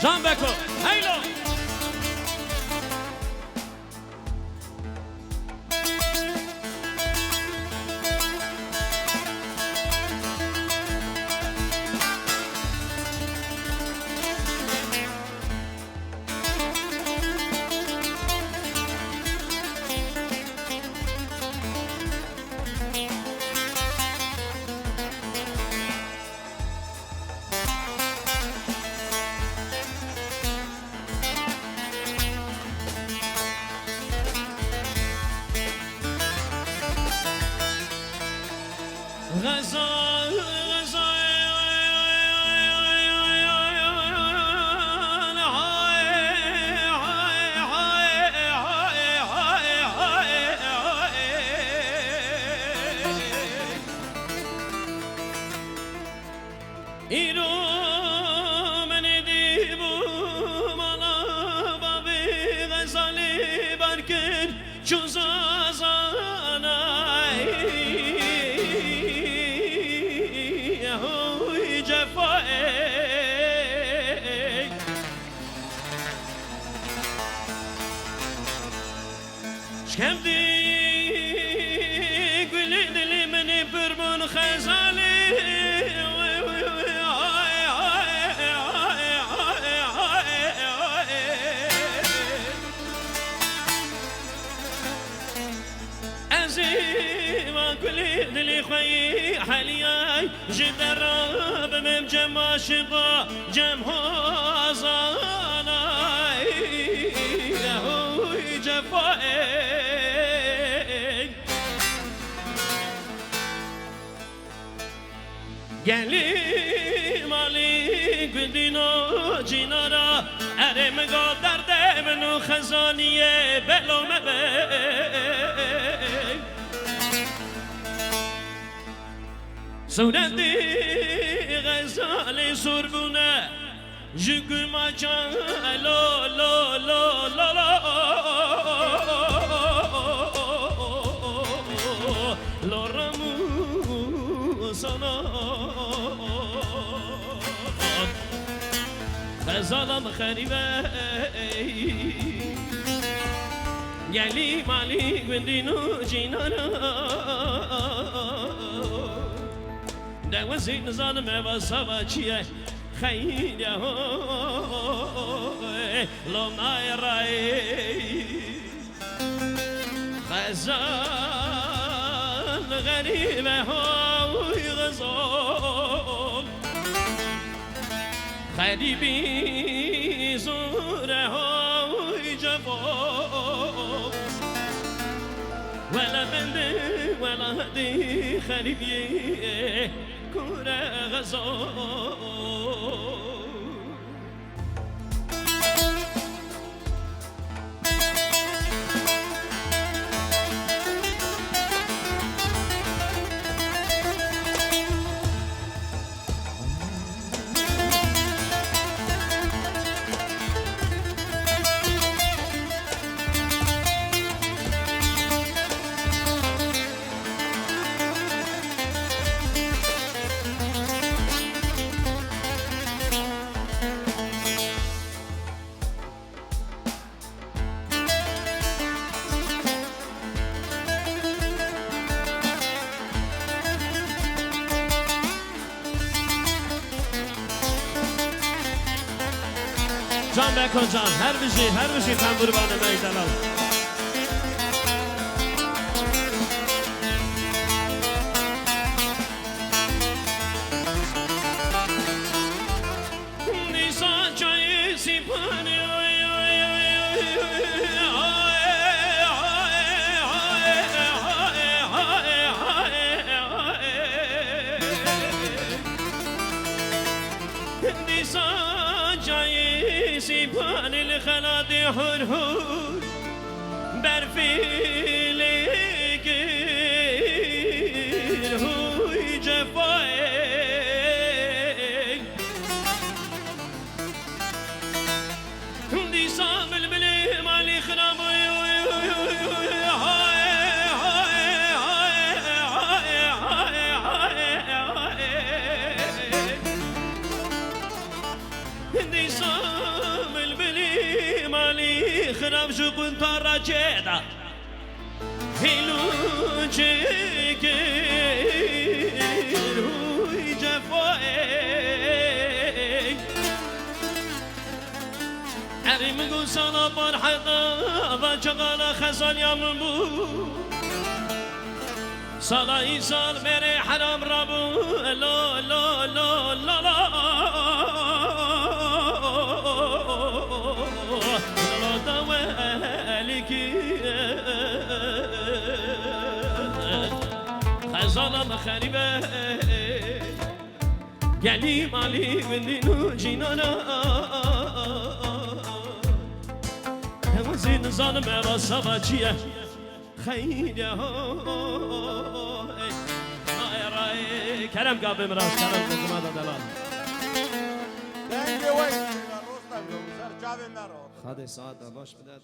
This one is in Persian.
جان بکن هیلو دلی خوی حلیای جدر بمم جم عاشقا جم هزانای هوی جفای گلی مالی گدینو جینارا ارم گا درد منو خزانیه بلو مبه سودندی غزالی سربونه جگو ماچان لو لو لو لو لو لو رمو سنا غزالم خریبه گلی مالی گندینو جینانا دوازی نزانم و سوچیه خیلی هوی لونای رای خزان غریب هوی غزال خریبی زور هوی جواب ولا بنده ولا هدي خريبيه كورة غزال جان بکن جان هر بشی تنبور بانه میدلال نیسان چایی سیپانی سيبان الخلاد هرهور برفيل كير هو جفاي دي صام البلي مالي خراب دي صام خراب جو كنت راجدا هيلو جيكير هوي جفاي عريم قوسانا برحضا وجغانا خزال يا منبو صلاة سال میره حرام رابو لا لا لا لا لا لا دوالك خزانة مخاربة قالي مالي من دينو جينانا همزين ظالم راسا جيه خير يا هاي كلام قابل مراش كلام بكم هذا دلال دنگه وای روستم جو سر جاوین نرو خاطر ساعت باش بدات